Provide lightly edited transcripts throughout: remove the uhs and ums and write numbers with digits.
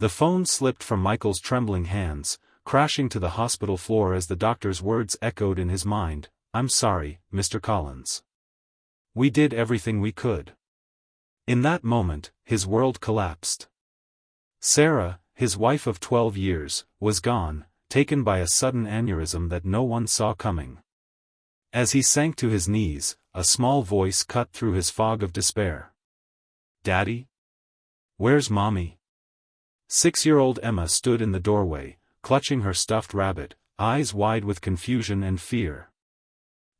The phone slipped from Michael's trembling hands, crashing to the hospital floor as the doctor's words echoed in his mind. "I'm sorry, Mr. Collins. We did everything we could." In that moment, his world collapsed. Sarah, his wife of 12 years, was gone, taken by a sudden aneurysm that no one saw coming. As he sank to his knees, a small voice cut through his fog of despair. "Daddy? Where's Mommy?" 6-year-old Emma stood in the doorway, clutching her stuffed rabbit, eyes wide with confusion and fear.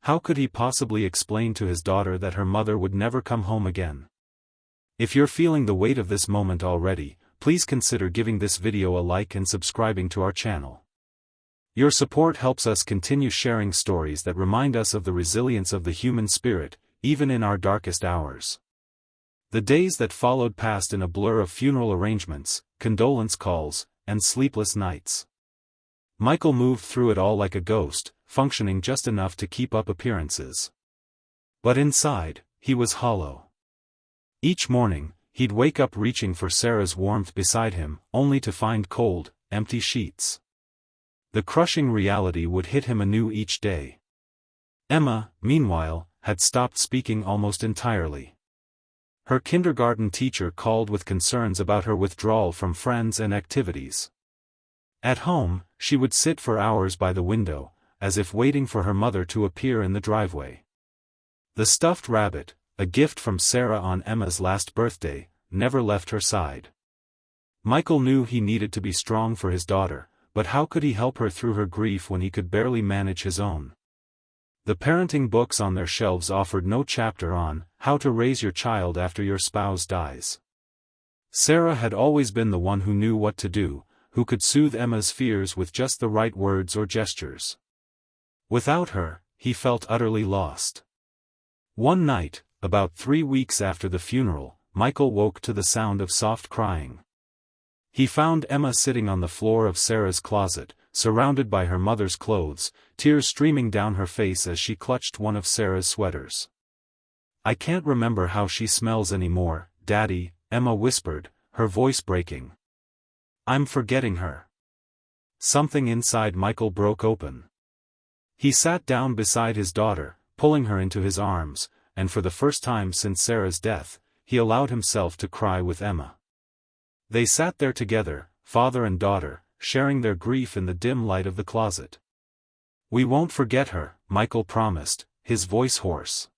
How could he possibly explain to his daughter that her mother would never come home again? If you're feeling the weight of this moment already, please consider giving this video a like and subscribing to our channel. Your support helps us continue sharing stories that remind us of the resilience of the human spirit, even in our darkest hours. The days that followed passed in a blur of funeral arrangements, condolence calls, and sleepless nights. Michael moved through it all like a ghost, functioning just enough to keep up appearances. But inside, he was hollow. Each morning, he'd wake up reaching for Sarah's warmth beside him, only to find cold, empty sheets. The crushing reality would hit him anew each day. Emma, meanwhile, had stopped speaking almost entirely. Her kindergarten teacher called with concerns about her withdrawal from friends and activities. At home, she would sit for hours by the window, as if waiting for her mother to appear in the driveway. The stuffed rabbit, a gift from Sarah on Emma's last birthday, never left her side. Michael knew he needed to be strong for his daughter, but how could he help her through her grief when he could barely manage his own? The parenting books on their shelves offered no chapter on how to raise your child after your spouse dies. Sarah had always been the one who knew what to do, who could soothe Emma's fears with just the right words or gestures. Without her, he felt utterly lost. One night, about 3 weeks after the funeral, Michael woke to the sound of soft crying. He found Emma sitting on the floor of Sarah's closet, surrounded by her mother's clothes, tears streaming down her face as she clutched one of Sarah's sweaters. "I can't remember how she smells anymore, Daddy," Emma whispered, her voice breaking. "I'm forgetting her." Something inside Michael broke open. He sat down beside his daughter, pulling her into his arms, and for the first time since Sarah's death, he allowed himself to cry with Emma. They sat there together, father and daughter, sharing their grief in the dim light of the closet. "We won't forget her," Michael promised, his voice hoarse.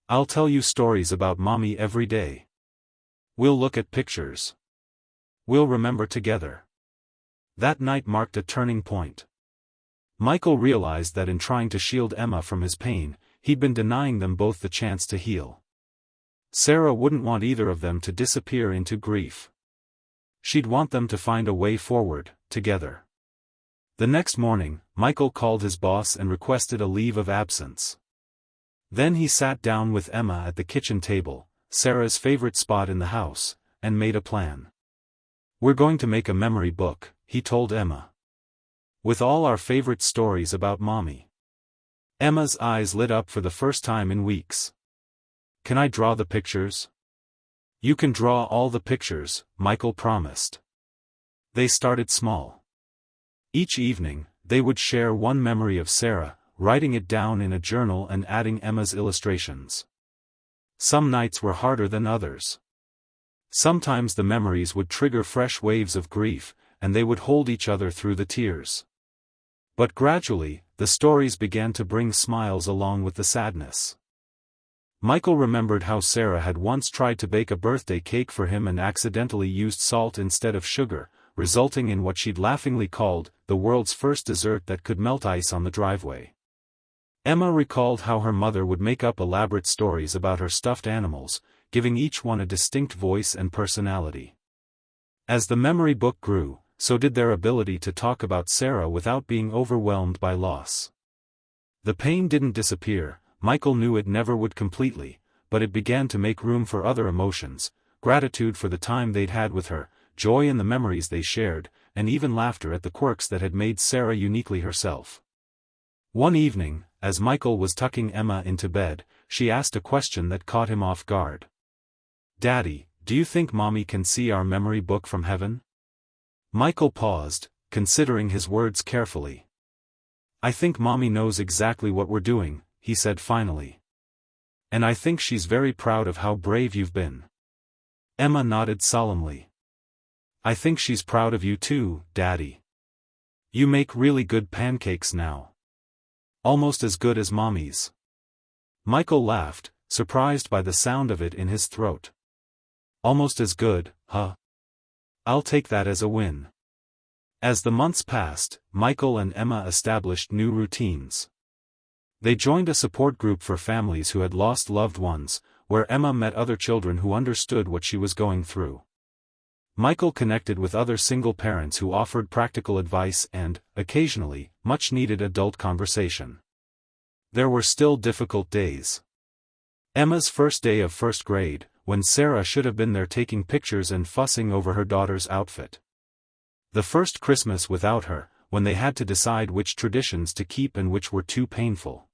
"I'll tell you stories about Mommy every day. We'll look at pictures. We'll remember together." That night marked a turning point. Michael realized that in trying to shield Emma from his pain, he'd been denying them both the chance to heal. Sarah wouldn't want either of them to disappear into grief. She'd want them to find a way forward, together. The next morning, Michael called his boss and requested a leave of absence. Then he sat down with Emma at the kitchen table, Sarah's favorite spot in the house, and made a plan. "We're going to make a memory book," he told Emma. "With all our favorite stories about Mommy." Emma's eyes lit up for the first time in weeks. "Can I draw the pictures?" "You can draw all the pictures," Michael promised. They started small. Each evening, they would share one memory of Sarah, writing it down in a journal and adding Emma's illustrations. Some nights were harder than others. Sometimes the memories would trigger fresh waves of grief, and they would hold each other through the tears. But gradually, the stories began to bring smiles along with the sadness. Michael remembered how Sarah had once tried to bake a birthday cake for him and accidentally used salt instead of sugar, resulting in what she'd laughingly called the world's first dessert that could melt ice on the driveway. Emma recalled how her mother would make up elaborate stories about her stuffed animals, giving each one a distinct voice and personality. As the memory book grew, so did their ability to talk about Sarah without being overwhelmed by loss. The pain didn't disappear. Michael knew it never would completely, but it began to make room for other emotions, gratitude for the time they'd had with her, joy in the memories they shared, and even laughter at the quirks that had made Sarah uniquely herself. One evening, as Michael was tucking Emma into bed, she asked a question that caught him off guard. "Daddy, do you think Mommy can see our memory book from heaven?" Michael paused, considering his words carefully. I think Mommy knows exactly what we're doing, he said finally. And I think she's very proud of how brave you've been. Emma nodded solemnly. I think she's proud of you too, Daddy. You make really good pancakes now. Almost as good as Mommy's. Michael laughed, surprised by the sound of it in his throat. Almost as good, huh? I'll take that as a win. As the months passed, Michael and Emma established new routines. They joined a support group for families who had lost loved ones, where Emma met other children who understood what she was going through. Michael connected with other single parents who offered practical advice and, occasionally, much-needed adult conversation. There were still difficult days. Emma's first day of first grade, when Sarah should have been there taking pictures and fussing over her daughter's outfit. The first Christmas without her, when they had to decide which traditions to keep and which were too painful.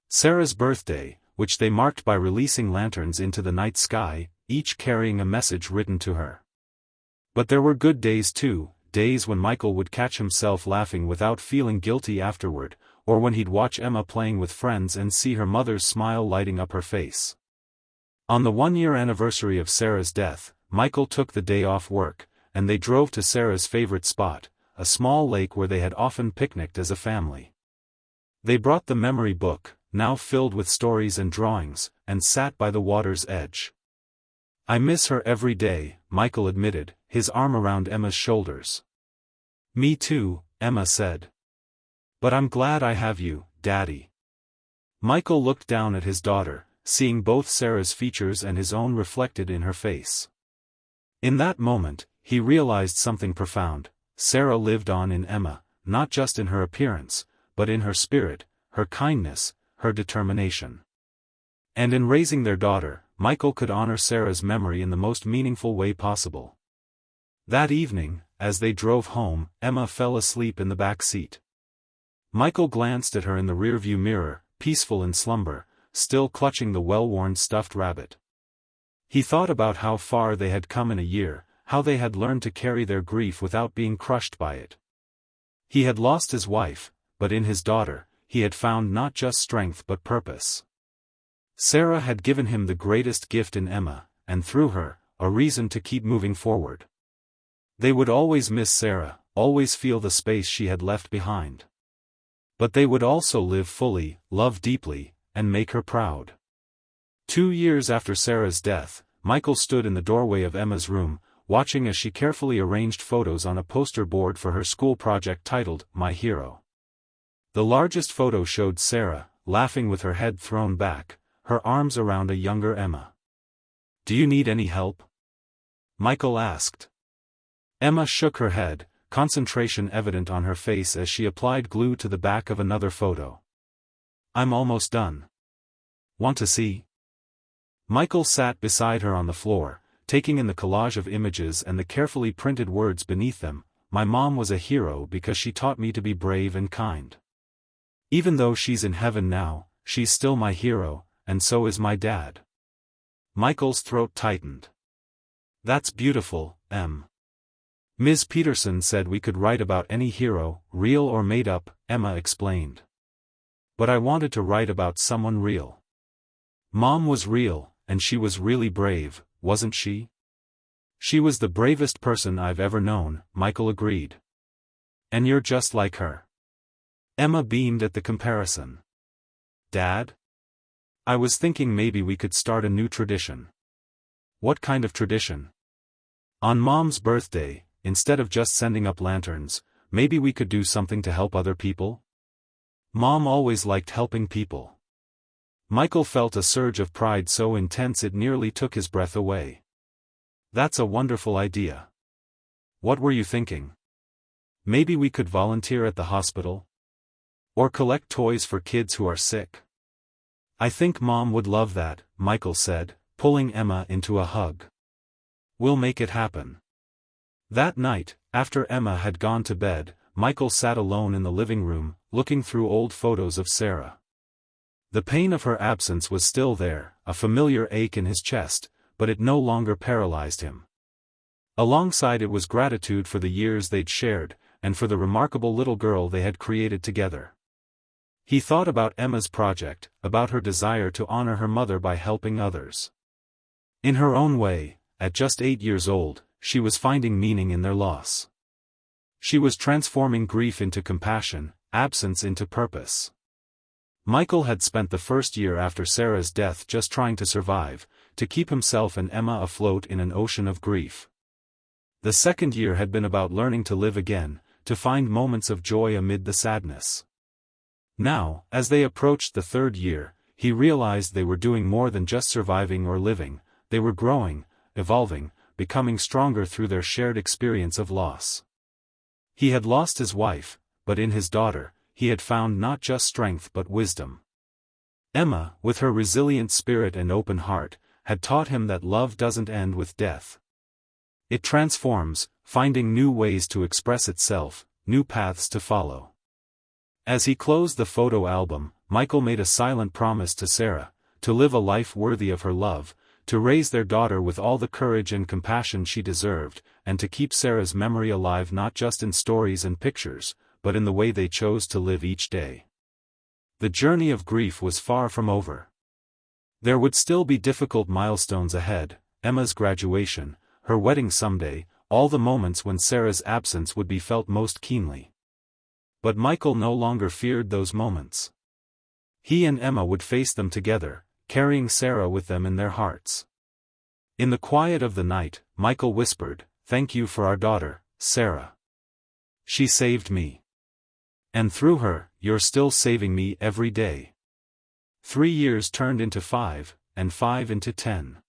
Sarah's birthday, which they marked by releasing lanterns into the night sky, each carrying a message written to her. But there were good days too, days when Michael would catch himself laughing without feeling guilty afterward, or when he'd watch Emma playing with friends and see her mother's smile lighting up her face. On the one-year anniversary of Sarah's death, Michael took the day off work, and they drove to Sarah's favorite spot, a small lake where they had often picnicked as a family. They brought the memory book, now filled with stories and drawings, and sat by the water's edge. I miss her every day, Michael admitted, his arm around Emma's shoulders. Me too, Emma said. But I'm glad I have you, Daddy. Michael looked down at his daughter, seeing both Sarah's features and his own reflected in her face. In that moment, he realized something profound. Sarah lived on in Emma, not just in her appearance, but in her spirit, her kindness, her determination. And in raising their daughter, Michael could honor Sarah's memory in the most meaningful way possible. That evening, as they drove home, Emma fell asleep in the back seat. Michael glanced at her in the rearview mirror, peaceful in slumber, still clutching the well-worn stuffed rabbit. He thought about how far they had come in a year, how they had learned to carry their grief without being crushed by it. He had lost his wife, but in his daughter, he had found not just strength but purpose. Sarah had given him the greatest gift in Emma, and through her, a reason to keep moving forward. They would always miss Sarah, always feel the space she had left behind. But they would also live fully, love deeply, and make her proud. 2 years after Sarah's death, Michael stood in the doorway of Emma's room, watching as she carefully arranged photos on a poster board for her school project titled, My Hero. The largest photo showed Sarah, laughing with her head thrown back, her arms around a younger Emma. Do you need any help? Michael asked. Emma shook her head, concentration evident on her face as she applied glue to the back of another photo. I'm almost done. Want to see? Michael sat beside her on the floor, taking in the collage of images and the carefully printed words beneath them. My mom was a hero because she taught me to be brave and kind. Even though she's in heaven now, she's still my hero, and so is my dad. Michael's throat tightened. That's beautiful, Em. Ms. Peterson said we could write about any hero, real or made up, Emma explained. But I wanted to write about someone real. Mom was real, and she was really brave, wasn't she? She was the bravest person I've ever known, Michael agreed. And you're just like her. Emma beamed at the comparison. Dad? I was thinking maybe we could start a new tradition. What kind of tradition? On Mom's birthday, instead of just sending up lanterns, maybe we could do something to help other people? Mom always liked helping people. Michael felt a surge of pride so intense it nearly took his breath away. That's a wonderful idea. What were you thinking? Maybe we could volunteer at the hospital? Or collect toys for kids who are sick? I think Mom would love that, Michael said, pulling Emma into a hug. We'll make it happen. That night, after Emma had gone to bed, Michael sat alone in the living room, looking through old photos of Sarah. The pain of her absence was still there, a familiar ache in his chest, but it no longer paralyzed him. Alongside it was gratitude for the years they'd shared, and for the remarkable little girl they had created together. He thought about Emma's project, about her desire to honor her mother by helping others. In her own way, at just 8 years old, she was finding meaning in their loss. She was transforming grief into compassion, absence into purpose. Michael had spent the first year after Sarah's death just trying to survive, to keep himself and Emma afloat in an ocean of grief. The second year had been about learning to live again, to find moments of joy amid the sadness. Now, as they approached the third year, he realized they were doing more than just surviving or living, they were growing, evolving, becoming stronger through their shared experience of loss. He had lost his wife, but in his daughter, he had found not just strength but wisdom. Emma, with her resilient spirit and open heart, had taught him that love doesn't end with death. It transforms, finding new ways to express itself, new paths to follow. As he closed the photo album, Michael made a silent promise to Sarah, to live a life worthy of her love, to raise their daughter with all the courage and compassion she deserved, and to keep Sarah's memory alive not just in stories and pictures, but in the way they chose to live each day. The journey of grief was far from over. There would still be difficult milestones ahead, Emma's graduation, her wedding someday, all the moments when Sarah's absence would be felt most keenly. But Michael no longer feared those moments. He and Emma would face them together, carrying Sarah with them in their hearts. In the quiet of the night, Michael whispered, "Thank you for our daughter, Sarah. She saved me. And through her, you're still saving me every day." 3 years turned into 5, and 5 into 10.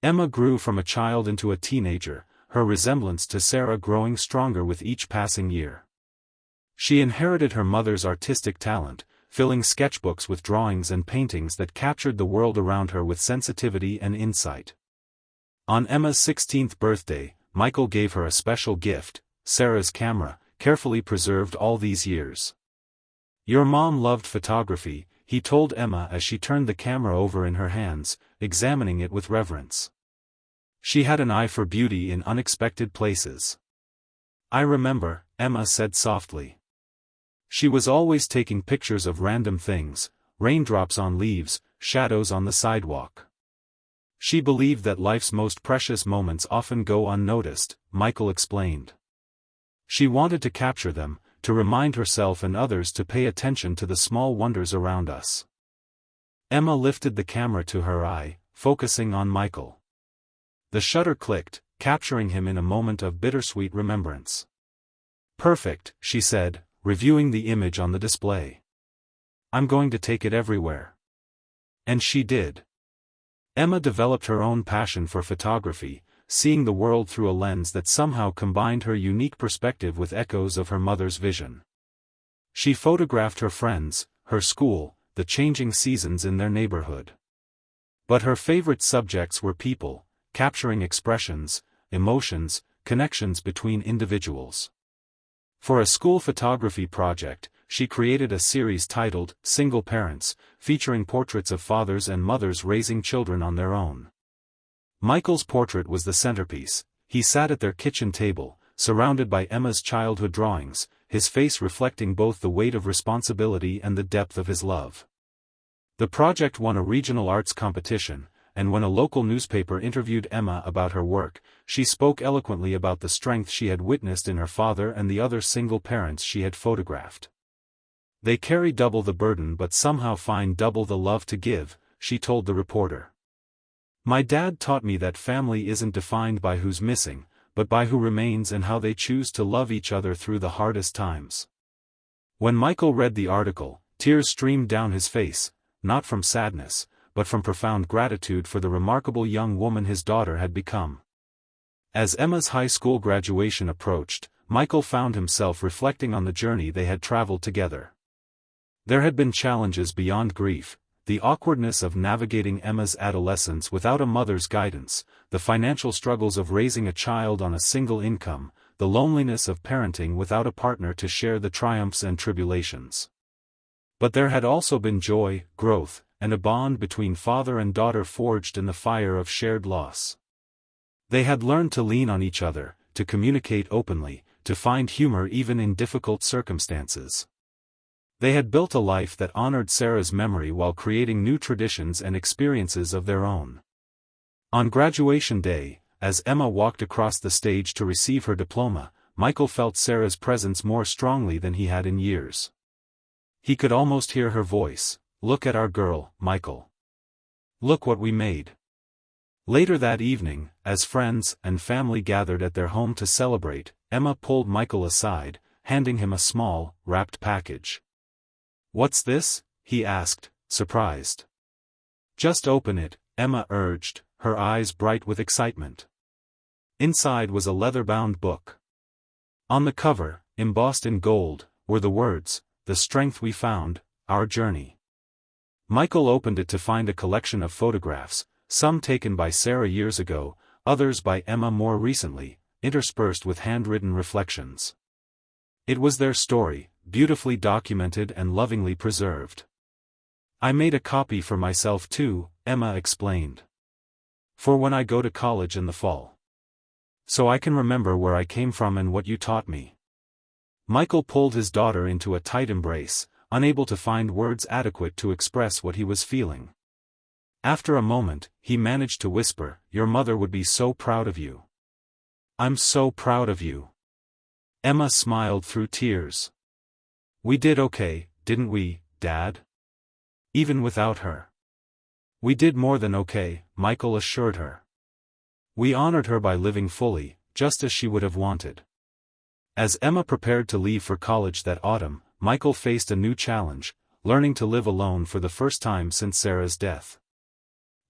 Emma grew from a child into a teenager, her resemblance to Sarah growing stronger with each passing year. She inherited her mother's artistic talent, filling sketchbooks with drawings and paintings that captured the world around her with sensitivity and insight. On Emma's 16th birthday, Michael gave her a special gift, Sarah's camera, carefully preserved all these years. "Your mom loved photography," he told Emma as she turned the camera over in her hands, examining it with reverence. "She had an eye for beauty in unexpected places." "I remember," Emma said softly. "She was always taking pictures of random things, raindrops on leaves, shadows on the sidewalk. She believed that life's most precious moments often go unnoticed," Michael explained. "She wanted to capture them, to remind herself and others to pay attention to the small wonders around us." Emma lifted the camera to her eye, focusing on Michael. The shutter clicked, capturing him in a moment of bittersweet remembrance. "Perfect," she said, reviewing the image on the display. "I'm going to take it everywhere." And she did. Emma developed her own passion for photography, seeing the world through a lens that somehow combined her unique perspective with echoes of her mother's vision. She photographed her friends, her school, the changing seasons in their neighborhood. But her favorite subjects were people, capturing expressions, emotions, connections between individuals. For a school photography project, she created a series titled Single Parents, featuring portraits of fathers and mothers raising children on their own. Michael's portrait was the centerpiece. He sat at their kitchen table, surrounded by Emma's childhood drawings, his face reflecting both the weight of responsibility and the depth of his love. The project won a regional arts competition, and when a local newspaper interviewed Emma about her work, she spoke eloquently about the strength she had witnessed in her father and the other single parents she had photographed. "They carry double the burden but somehow find double the love to give," she told the reporter. "My dad taught me that family isn't defined by who's missing, but by who remains and how they choose to love each other through the hardest times." When Michael read the article, tears streamed down his face, not from sadness, but from profound gratitude for the remarkable young woman his daughter had become. As Emma's high school graduation approached, Michael found himself reflecting on the journey they had traveled together. There had been challenges beyond grief, the awkwardness of navigating Emma's adolescence without a mother's guidance, the financial struggles of raising a child on a single income, the loneliness of parenting without a partner to share the triumphs and tribulations. But there had also been joy, growth, and a bond between father and daughter forged in the fire of shared loss. They had learned to lean on each other, to communicate openly, to find humor even in difficult circumstances. They had built a life that honored Sarah's memory while creating new traditions and experiences of their own. On graduation day, as Emma walked across the stage to receive her diploma, Michael felt Sarah's presence more strongly than he had in years. He could almost hear her voice, "Look at our girl, Michael. Look what we made." Later that evening, as friends and family gathered at their home to celebrate, Emma pulled Michael aside, handing him a small, wrapped package. "What's this?" he asked, surprised. "Just open it," Emma urged, her eyes bright with excitement. Inside was a leather-bound book. On the cover, embossed in gold, were the words, "The strength we found, our journey." Michael opened it to find a collection of photographs, some taken by Sarah years ago, others by Emma more recently, interspersed with handwritten reflections. It was their story, beautifully documented and lovingly preserved. "I made a copy for myself too," Emma explained. "For when I go to college in the fall. So I can remember where I came from and what you taught me." Michael pulled his daughter into a tight embrace, unable to find words adequate to express what he was feeling. After a moment, he managed to whisper, "Your mother would be so proud of you." "I'm so proud of you." Emma smiled through tears. "We did okay, didn't we, Dad? Even without her." "We did more than okay," Michael assured her. "We honored her by living fully, just as she would have wanted." As Emma prepared to leave for college that autumn, Michael faced a new challenge, learning to live alone for the first time since Sarah's death.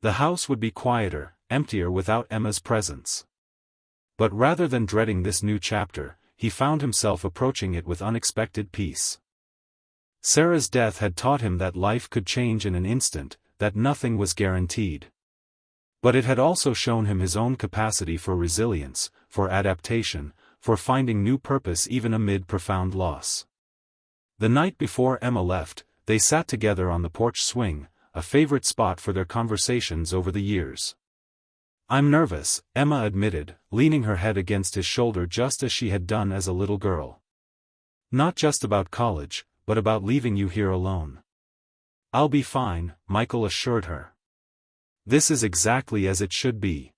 The house would be quieter, emptier without Emma's presence. But rather than dreading this new chapter, he found himself approaching it with unexpected peace. Sarah's death had taught him that life could change in an instant, that nothing was guaranteed. But it had also shown him his own capacity for resilience, for adaptation, for finding new purpose even amid profound loss. The night before Emma left, they sat together on the porch swing, a favorite spot for their conversations over the years. "I'm nervous," Emma admitted, leaning her head against his shoulder just as she had done as a little girl. "Not just about college, but about leaving you here alone." "I'll be fine," Michael assured her. "This is exactly as it should be.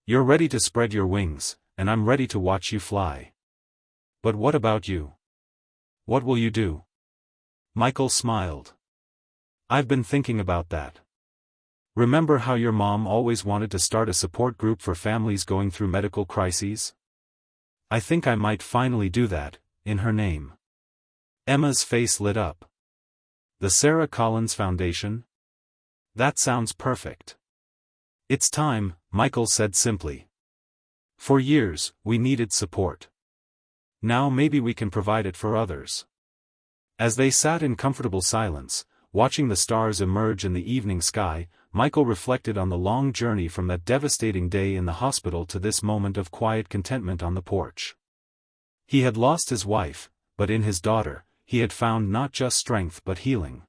You're ready to spread your wings, and I'm ready to watch you fly." "But what about you? What will you do?" Michael smiled. "I've been thinking about that. Remember how your mom always wanted to start a support group for families going through medical crises? I think I might finally do that, in her name." Emma's face lit up. "The Sarah Collins Foundation? That sounds perfect." "It's time," Michael said simply. "For years, we needed support. Now maybe we can provide it for others." As they sat in comfortable silence, watching the stars emerge in the evening sky, Michael reflected on the long journey from that devastating day in the hospital to this moment of quiet contentment on the porch. He had lost his wife, but in his daughter, he had found not just strength but healing.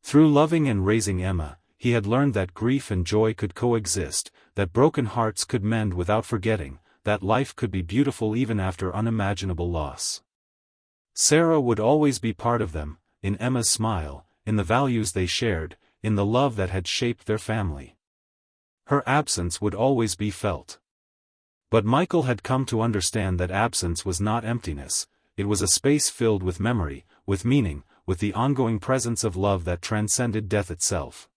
Through loving and raising Emma, he had learned that grief and joy could coexist, that broken hearts could mend without forgetting, that life could be beautiful even after unimaginable loss. Sarah would always be part of them, in Emma's smile, in the values they shared, in the love that had shaped their family. Her absence would always be felt. But Michael had come to understand that absence was not emptiness, it was a space filled with memory, with meaning, with the ongoing presence of love that transcended death itself.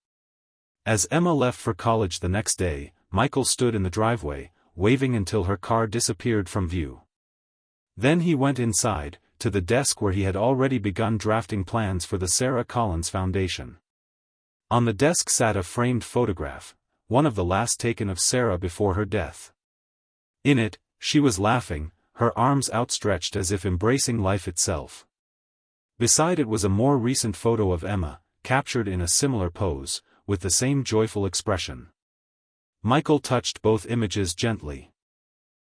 As Emma left for college the next day, Michael stood in the driveway, waving until her car disappeared from view. Then he went inside, to the desk where he had already begun drafting plans for the Sarah Collins Foundation. On the desk sat a framed photograph, one of the last taken of Sarah before her death. In it, she was laughing, her arms outstretched as if embracing life itself. Beside it was a more recent photo of Emma, captured in a similar pose, with the same joyful expression. Michael touched both images gently.